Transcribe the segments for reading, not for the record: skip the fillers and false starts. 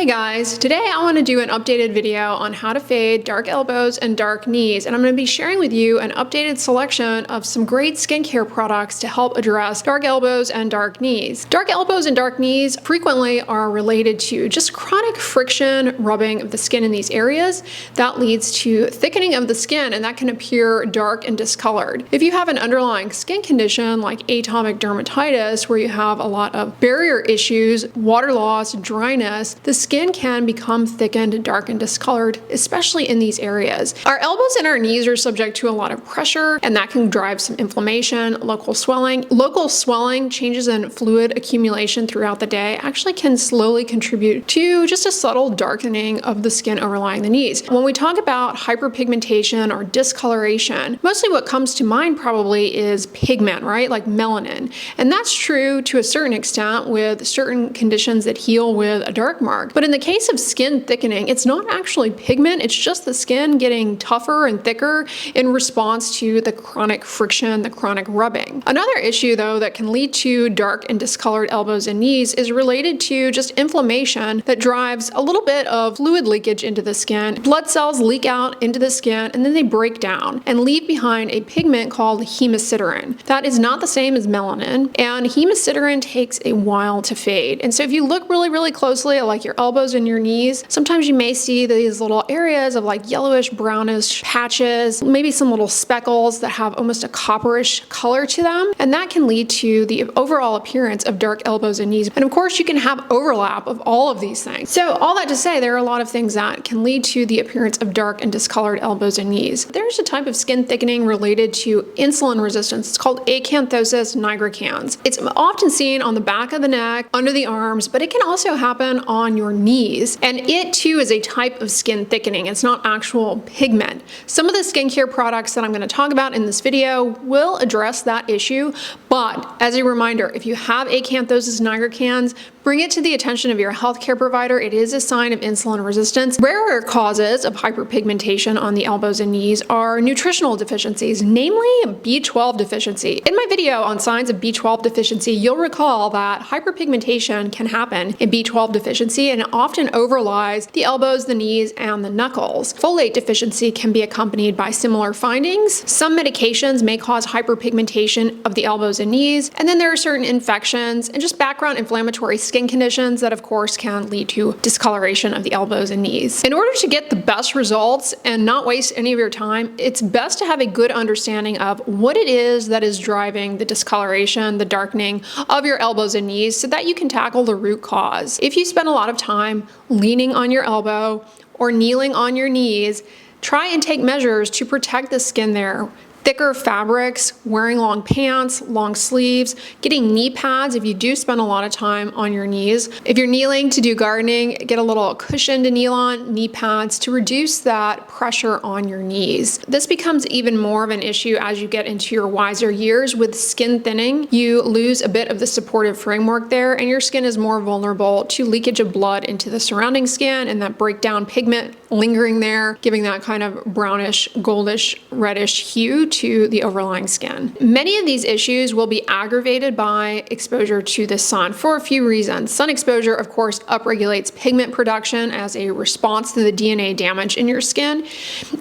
Hey guys, today I want to do an updated video on how to fade dark elbows and dark knees, and I'm going to be sharing with you an updated selection of some great skincare products to help address dark elbows and dark knees. Dark elbows and dark knees frequently are related to just chronic friction rubbing of the skin in these areas that leads to thickening of the skin, and that can appear dark and discolored. If you have an underlying skin condition like atopic dermatitis where you have a lot of barrier issues, water loss, dryness, the skin can become thickened, dark, and discolored, especially in these areas. Our elbows and our knees are subject to a lot of pressure, and that can drive some inflammation, local swelling. Local swelling, changes in fluid accumulation throughout the day actually can slowly contribute to just a subtle darkening of the skin overlying the knees. When we talk about hyperpigmentation or discoloration, mostly what comes to mind probably is pigment, right? Like melanin. And that's true to a certain extent with certain conditions that heal with a dark mark. But in the case of skin thickening, it's not actually pigment, it's just the skin getting tougher and thicker in response to the chronic friction, the chronic rubbing. Another issue though that can lead to dark and discolored elbows and knees is related to just inflammation that drives a little bit of fluid leakage into the skin. Blood cells leak out into the skin and then they break down and leave behind a pigment called hemosiderin. That is not the same as melanin, and hemosiderin takes a while to fade. And so if you look really closely at like your elbows and your knees, sometimes you may see these little areas of like yellowish, brownish patches, maybe some little speckles that have almost a copperish color to them. And that can lead to the overall appearance of dark elbows and knees. And of course, you can have overlap of all of these things. So all that to say, there are a lot of things that can lead to the appearance of dark and discolored elbows and knees. There's a type of skin thickening related to insulin resistance. It's called acanthosis nigricans. It's often seen on the back of the neck, under the arms, but it can also happen on your knees. And it too is a type of skin thickening. It's not actual pigment. Some of the skincare products that I'm going to talk about in this video will address that issue. But as a reminder, if you have acanthosis nigricans, bring it to the attention of your healthcare provider. It is a sign of insulin resistance. Rarer causes of hyperpigmentation on the elbows and knees are nutritional deficiencies, namely B12 deficiency. In my video on signs of B12 deficiency, you'll recall that hyperpigmentation can happen in B12 deficiency and it often overlies the elbows, the knees, and the knuckles. Folate deficiency can be accompanied by similar findings. Some medications may cause hyperpigmentation of the elbows and knees, and then there are certain infections and just background inflammatory skin conditions that of course can lead to discoloration of the elbows and knees. In order to get the best results and not waste any of your time, it's best to have a good understanding of what it is that is driving the discoloration, the darkening of your elbows and knees so that you can tackle the root cause. If you spend a lot of time leaning on your elbow or kneeling on your knees, try and take measures to protect the skin there. Thicker fabrics, wearing long pants, long sleeves, getting knee pads if you do spend a lot of time on your knees. If you're kneeling to do gardening, get a little cushion to kneel on, knee pads to reduce that pressure on your knees. This becomes even more of an issue as you get into your wiser years. With skin thinning, you lose a bit of the supportive framework there and your skin is more vulnerable to leakage of blood into the surrounding skin and that breakdown pigment lingering there, giving that kind of brownish, goldish, reddish hue to the overlying skin. Many of these issues will be aggravated by exposure to the sun for a few reasons. Sun exposure, of course, upregulates pigment production as a response to the DNA damage in your skin.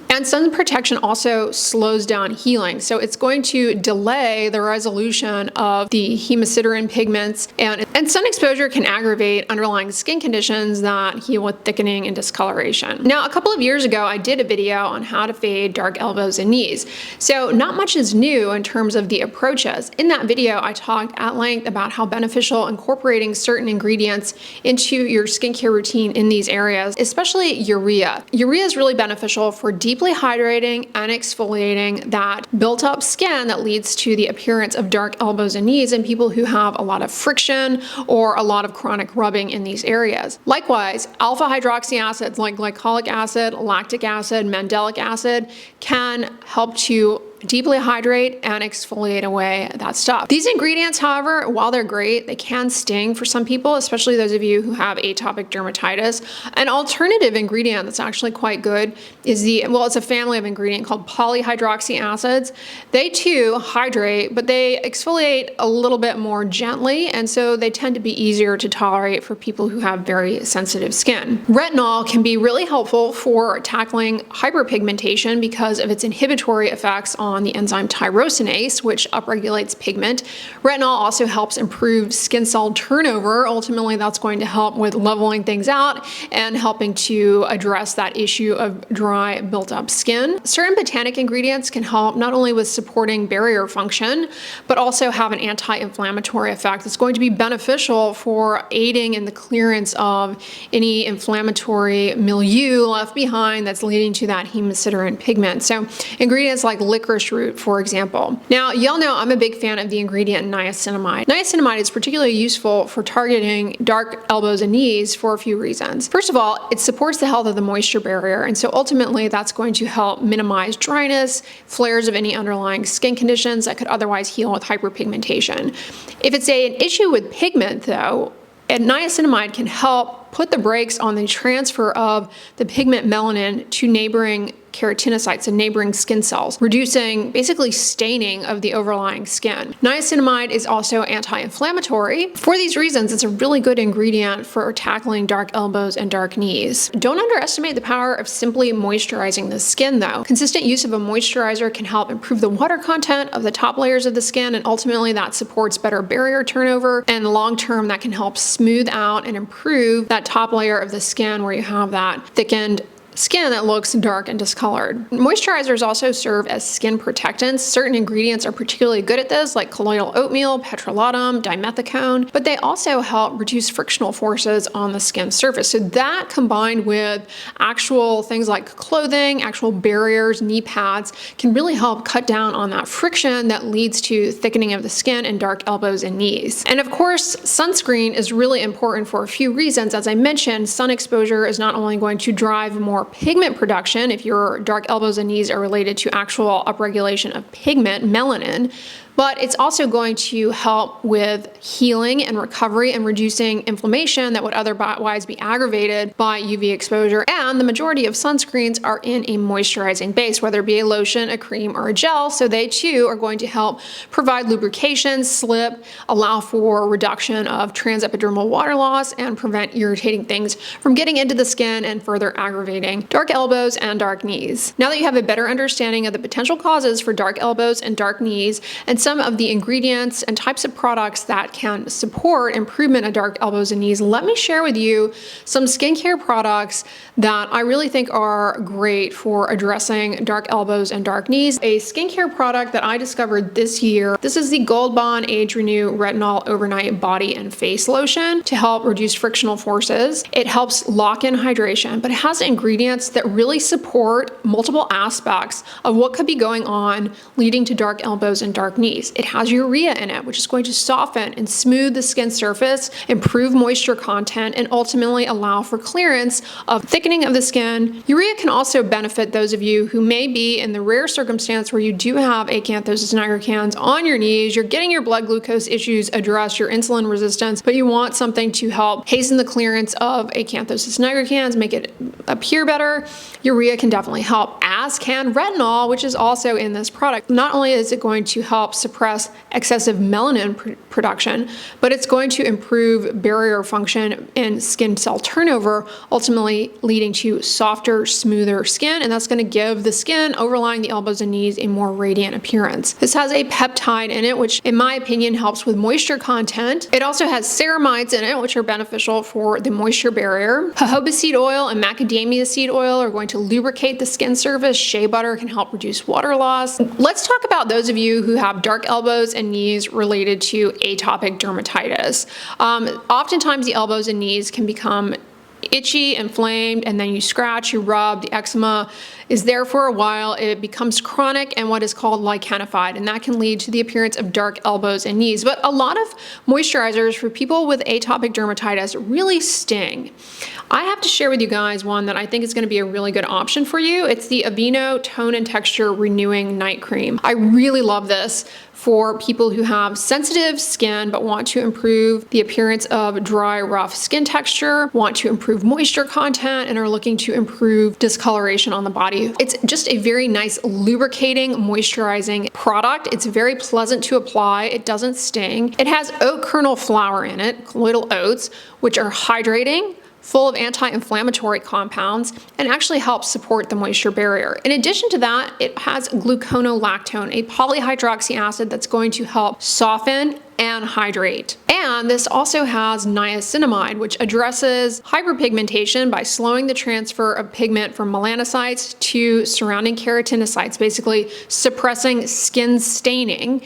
And sun protection also slows down healing. So it's going to delay the resolution of the hemosiderin pigments. And sun exposure can aggravate underlying skin conditions that heal with thickening and discoloration. Now, a couple of years ago, I did a video on how to fade dark elbows and knees. So not much is new in terms of the approaches. In that video, I talked at length about how beneficial incorporating certain ingredients into your skincare routine in these areas, especially urea. Urea is really beneficial for deeply hydrating and exfoliating that built up skin that leads to the appearance of dark elbows and knees in people who have a lot of friction or a lot of chronic rubbing in these areas. Likewise, alpha hydroxy acids like glycolic acid, lactic acid, mandelic acid can help to deeply hydrate and exfoliate away that stuff. These ingredients, however, while they're great, they can sting for some people, especially those of you who have atopic dermatitis. An alternative ingredient that's actually quite good is it's a family of ingredient called polyhydroxy acids. They too hydrate, but they exfoliate a little bit more gently, and so they tend to be easier to tolerate for people who have very sensitive skin. Retinol can be really helpful for tackling hyperpigmentation because of its inhibitory effects on the enzyme tyrosinase, which upregulates pigment. Retinol also helps improve skin cell turnover. Ultimately, that's going to help with leveling things out and helping to address that issue of dry, built-up skin. Certain botanic ingredients can help not only with supporting barrier function, but also have an anti-inflammatory effect that's going to be beneficial for aiding in the clearance of any inflammatory milieu left behind that's leading to that hemosiderin pigment. So ingredients like licorice root, for example. Now, y'all know I'm a big fan of the ingredient niacinamide. Niacinamide is particularly useful for targeting dark elbows and knees for a few reasons. First of all, it supports the health of the moisture barrier, and so ultimately that's going to help minimize dryness, flares of any underlying skin conditions that could otherwise heal with hyperpigmentation. If it's an issue with pigment, though, niacinamide can help put the brakes on the transfer of the pigment melanin to neighboring keratinocytes and neighboring skin cells, reducing basically staining of the overlying skin. Niacinamide is also anti-inflammatory. For these reasons, it's a really good ingredient for tackling dark elbows and dark knees. Don't underestimate the power of simply moisturizing the skin, though. Consistent use of a moisturizer can help improve the water content of the top layers of the skin, and ultimately that supports better barrier turnover, and long term that can help smooth out and improve that top layer of the skin where you have that thickened skin that looks dark and discolored. Moisturizers also serve as skin protectants. Certain ingredients are particularly good at this, like colloidal oatmeal, petrolatum, dimethicone, but they also help reduce frictional forces on the skin surface. So that, combined with actual things like clothing, actual barriers, knee pads, can really help cut down on that friction that leads to thickening of the skin and dark elbows and knees. And of course, sunscreen is really important for a few reasons. As I mentioned, sun exposure is not only going to drive more pigment production if your dark elbows and knees are related to actual upregulation of pigment, melanin, but it's also going to help with healing and recovery and reducing inflammation that would otherwise be aggravated by UV exposure. And the majority of sunscreens are in a moisturizing base, whether it be a lotion, a cream, or a gel, so they too are going to help provide lubrication, slip, allow for reduction of transepidermal water loss, and prevent irritating things from getting into the skin and further aggravating dark elbows and dark knees. Now that you have a better understanding of the potential causes for dark elbows and dark knees, and some of the ingredients and types of products that can support improvement of dark elbows and knees, let me share with you some skincare products that I really think are great for addressing dark elbows and dark knees. A skincare product that I discovered this year, this is the Gold Bond Age Renew Retinol Overnight Body and Face Lotion to help reduce frictional forces. It helps lock in hydration, but it has ingredients that really support multiple aspects of what could be going on leading to dark elbows and dark knees. It has urea in it, which is going to soften and smooth the skin surface, improve moisture content, and ultimately allow for clearance of thickening of the skin. Urea can also benefit those of you who may be in the rare circumstance where you do have acanthosis nigricans on your knees, you're getting your blood glucose issues addressed, your insulin resistance, but you want something to help hasten the clearance of acanthosis nigricans, make it appear better. Urea can definitely help, as can retinol, which is also in this product. Not only is it going to help suppress excessive melanin production, but it's going to improve barrier function and skin cell turnover, ultimately leading to softer, smoother skin, and that's going to give the skin overlying the elbows and knees a more radiant appearance. This has a peptide in it, which in my opinion helps with moisture content. It also has ceramides in it, which are beneficial for the moisture barrier. Jojoba seed oil and macadamia seed oil are going to lubricate the skin surface. Shea butter can help reduce water loss. Let's talk about those of you who have dark elbows and knees related to atopic dermatitis. Oftentimes the elbows and knees can become itchy, inflamed, and then you scratch, you rub, the eczema is there for a while, it becomes chronic and what is called lichenified, and that can lead to the appearance of dark elbows and knees. But a lot of moisturizers for people with atopic dermatitis really sting. I have to share with you guys one that I think is going to be a really good option for you. It's the Aveeno Tone and Texture Renewing Night Cream. I really love this for people who have sensitive skin but want to improve the appearance of dry, rough skin texture, want to improve moisture content, and are looking to improve discoloration on the body. It's just a very nice lubricating, moisturizing product. It's very pleasant to apply. It doesn't sting. It has oat kernel flour in it, colloidal oats, which are hydrating, full of anti-inflammatory compounds, and actually helps support the moisture barrier. In addition to that, it has gluconolactone, a polyhydroxy acid that's going to help soften and hydrate. And this also has niacinamide, which addresses hyperpigmentation by slowing the transfer of pigment from melanocytes to surrounding keratinocytes, basically suppressing skin staining.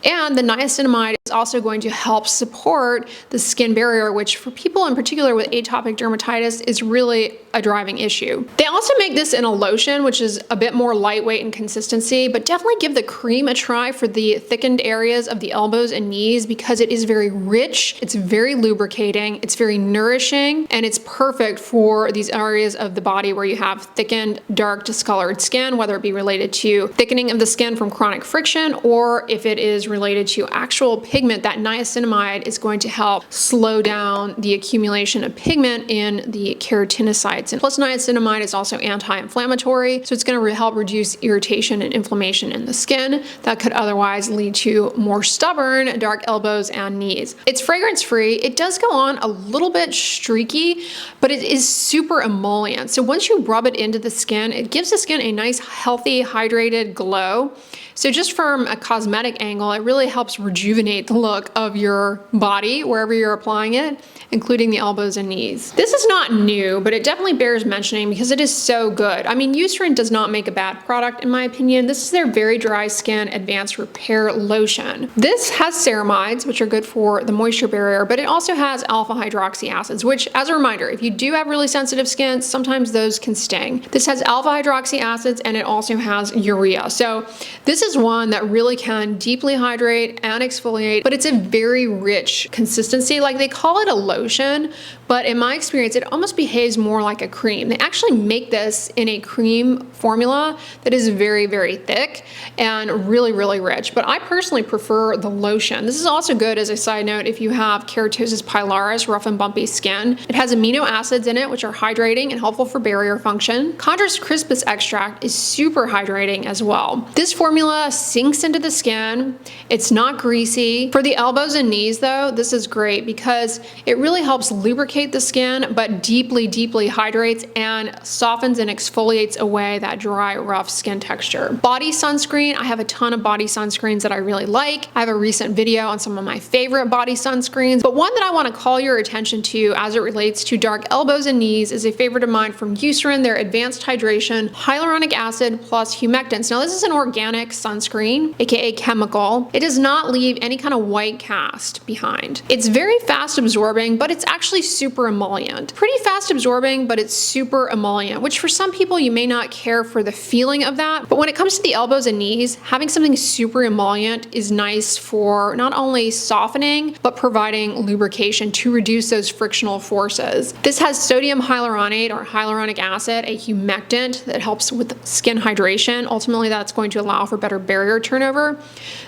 And the niacinamide is also going to help support the skin barrier, which for people in particular with atopic dermatitis is really a driving issue. They also make this in a lotion, which is a bit more lightweight in consistency, but definitely give the cream a try for the thickened areas of the elbows and knees because it is very rich, it's very lubricating, it's very nourishing, and it's perfect for these areas of the body where you have thickened, dark, discolored skin, whether it be related to thickening of the skin from chronic friction or if it is related to actual pigment. That niacinamide is going to help slow down the accumulation of pigment in the keratinocytes. And plus niacinamide is also anti-inflammatory, so it's going to help reduce irritation and inflammation in the skin that could otherwise lead to more stubborn dark elbows and knees. It's fragrance free. It does go on a little bit streaky, but it is super emollient. So once you rub it into the skin, it gives the skin a nice, healthy, hydrated glow. So just from a cosmetic angle, it really helps rejuvenate the look of your body wherever you're applying it, including the elbows and knees. This is not new, but it definitely bears mentioning because it is so good. I mean, Eucerin does not make a bad product in my opinion. This is their very dry skin advanced repair lotion. This has ceramides, which are good for the moisture barrier, but it also has alpha hydroxy acids, which, as a reminder, if you do have really sensitive skin, sometimes those can sting. This has alpha hydroxy acids and it also has urea. So this is one that really can deeply hydrate and exfoliate, but it's a very rich consistency. Like, they call it a lotion, but in my experience, it almost behaves more like a cream. They actually make this in a cream formula that is very, very thick and really, really rich. But I personally prefer the lotion. This is also good, as a side note, if you have keratosis pilaris, rough and bumpy skin. It has amino acids in it, which are hydrating and helpful for barrier function. Chondrus crispus extract is super hydrating as well. This formula sinks into the skin. It's not greasy. For the elbows and knees though, this is great because it really helps lubricate the skin, but deeply, deeply hydrates and softens and exfoliates away that dry, rough skin texture. Body sunscreen, I have a ton of body sunscreens that I really like. I have a recent video on some of my favorite body sunscreens, but one that I want to call your attention to as it relates to dark elbows and knees is a favorite of mine from Eucerin, their Advanced Hydration Hyaluronic Acid plus Humectants. Now, this is an organic sunscreen, aka chemical. It does not leave any kind of white cast behind. It's very fast absorbing, but it's actually super emollient. Pretty fast absorbing, but it's super emollient, which for some people you may not care for the feeling of that. But when it comes to the elbows and knees, having something super emollient is nice for not only softening, but providing lubrication to reduce those frictional forces. This has sodium hyaluronate or hyaluronic acid, a humectant that helps with skin hydration. Ultimately, that's going to allow for better barrier turnover.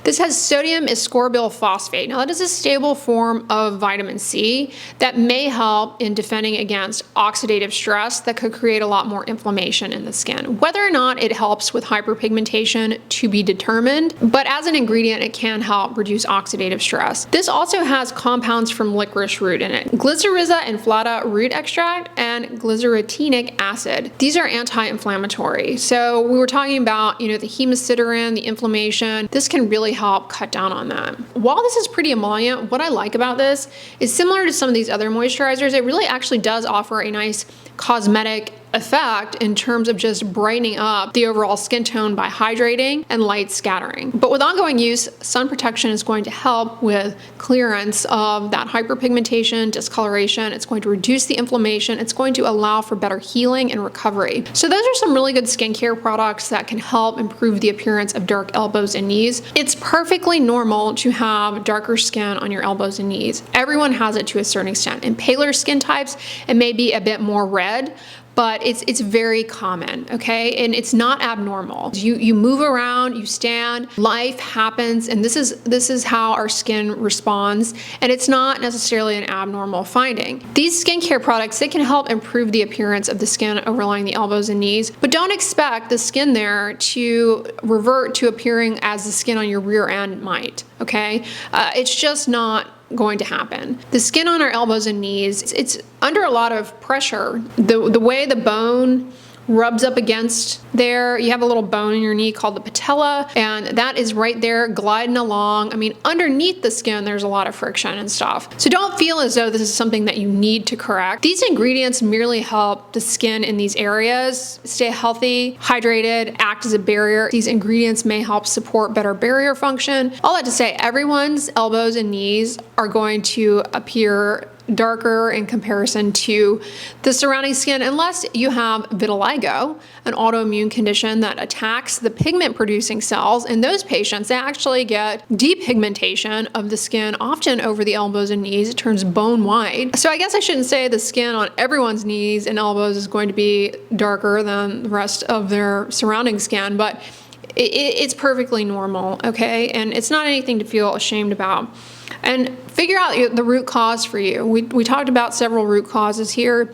This has sodium ascorbyl phosphate. Now, that is a stable form of vitamin C that may help in defending against oxidative stress that could create a lot more inflammation in the skin. Whether or not it helps with hyperpigmentation to be determined, but as an ingredient, it can help reduce oxidative stress. This also has compounds from licorice root in it, Glycyrrhiza inflata root extract and glycyrrhetinic acid. These are anti-inflammatory. So we were talking about, the hemosiderin, the inflammation. This can really help cut down on that. While this is pretty emollient, what I like about this is similar to some of these other moisturizers, it really actually does offer a nice cosmetic effect in terms of just brightening up the overall skin tone by hydrating and light scattering. But with ongoing use, sun protection is going to help with clearance of that hyperpigmentation, discoloration. It's going to reduce the inflammation. It's going to allow for better healing and recovery. So those are some really good skincare products that can help improve the appearance of dark elbows and knees. It's perfectly normal to have darker skin on your elbows and knees. Everyone has it to a certain extent. In paler skin types, it may be a bit more red, but it's very common, okay? And it's not abnormal. You move around, you stand, life happens, and this is how our skin responds, and it's not necessarily an abnormal finding. These skincare products, they can help improve the appearance of the skin overlying the elbows and knees, but don't expect the skin there to revert to appearing as the skin on your rear end might, okay? It's just not going to happen. The skin on our elbows and knees, it's under a lot of pressure. The way the bone rubs up against there, you have a little bone in your knee called the patella, and that is right there gliding along. I mean, underneath the skin, there's a lot of friction and stuff. So don't feel as though this is something that you need to correct. These ingredients merely help the skin in these areas stay healthy, hydrated, act as a barrier. These ingredients may help support better barrier function. All that to say, everyone's elbows and knees are going to appear darker in comparison to the surrounding skin unless you have vitiligo, an autoimmune condition that attacks the pigment producing cells. In those patients, they actually get depigmentation of the skin, often over the elbows and knees. It turns bone white. So I guess I shouldn't say the skin on everyone's knees and elbows is going to be darker than the rest of their surrounding skin, but it's perfectly normal, okay? And it's not anything to feel ashamed about. And figure out the root cause for you. We talked about several root causes here,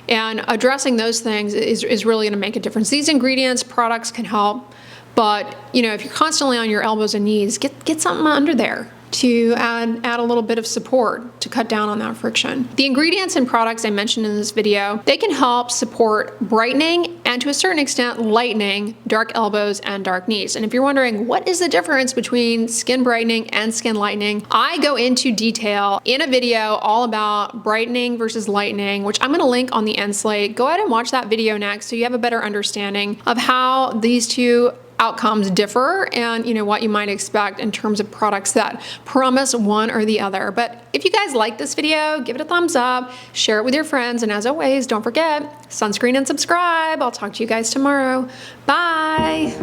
and addressing those things is really going to make a difference. These ingredients, products can help, but you know, if you're constantly on your elbows and knees, get something under there to add a little bit of support to cut down on that friction. The ingredients and products I mentioned in this video, they can help support brightening and to a certain extent lightening dark elbows and dark knees. And if you're wondering what is the difference between skin brightening and skin lightening, I go into detail in a video all about brightening versus lightening, which I'm going to link on the end slate. Go ahead and watch that video next so you have a better understanding of how these two outcomes differ and you know what you might expect in terms of products that promise one or the other. But if you guys like this video, give it a thumbs up, share it with your friends, and as always, don't forget, sunscreen and subscribe. I'll talk to you guys tomorrow. Bye.